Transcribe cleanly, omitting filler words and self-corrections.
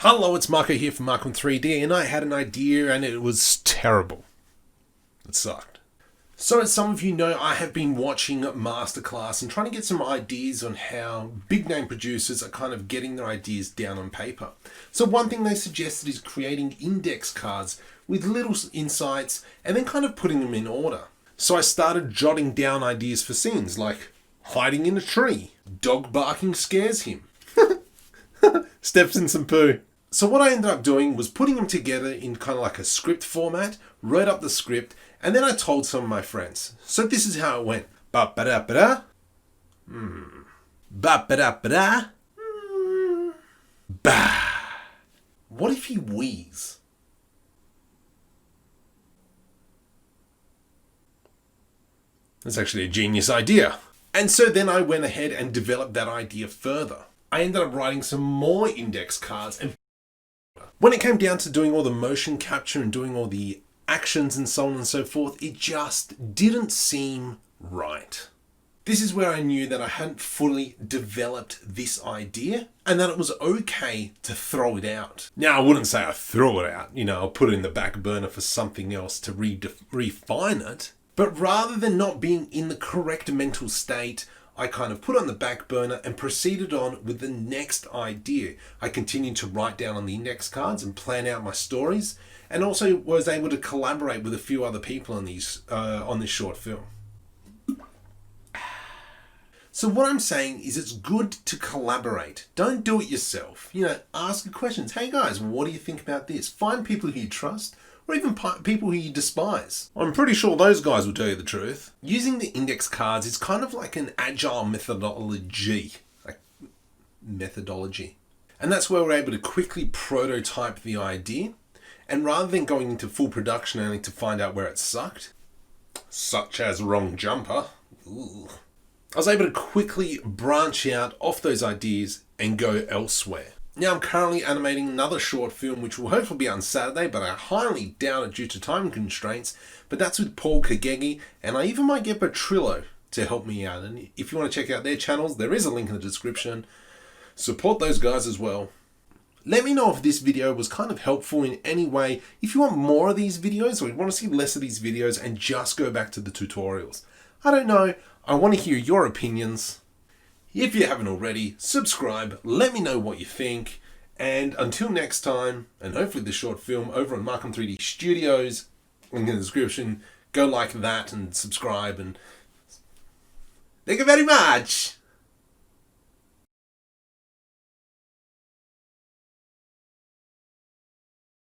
Hello, it's Marco here from Markom3D, and I had an idea and it was terrible. It sucked. So as some of you know, I have been watching Masterclass and trying to get some ideas on how big name producers are kind of getting their ideas down on paper. So one thing they suggested is creating index cards with little insights and then kind of putting them in order. So I started jotting down ideas for scenes like hiding in a tree, dog barking scares him, steps in some poo. So what I ended up doing was putting them together in kind of like a script format, wrote up the script, and then I told some of my friends. So this is how it went. Ba-ba-da-ba-da. Ba-ba-da-ba-da. Bah. What if he wheezes? That's actually a genius idea. And so then I went ahead and developed that idea further. I ended up writing some more index cards, and when it came down to doing all the motion capture and doing all the actions and so on and so forth, it just didn't seem right. This is where I knew that I hadn't fully developed this idea and that it was okay to throw it out. Now, I wouldn't say I throw it out, I'll put it in the back burner for something else to refine it. But rather than not being in the correct mental state, I kind of put on the back burner and proceeded on with the next idea. I continued to write down on the index cards and plan out my stories, and also was able to collaborate with a few other people on this short film. So what I'm saying is it's good to collaborate. Don't do it yourself. Ask questions. Hey guys, what do you think about this? Find people who you trust, or even people who you despise. I'm pretty sure those guys will tell you the truth. Using the index cards is kind of like an agile methodology. And that's where we're able to quickly prototype the idea. And rather than going into full production only to find out where it sucked, such as wrong jumper, I was able to quickly branch out off those ideas and go elsewhere. Now I'm currently animating another short film which will hopefully be on Saturday, but I highly doubt it due to time constraints. But that's with Paul Kagegi, and I even might get Petrillo to help me out. And if you want to check out their channels, there is a link in the description. Support those guys as well. Let me know if this video was kind of helpful in any way. If you want more of these videos or you want to see less of these videos and just go back to the tutorials. I don't know. I want to hear your opinions. If you haven't already, subscribe, let me know what you think, and until next time, and hopefully the short film over on Markom3D Studios, link in the description, go like that and subscribe, and thank you very much!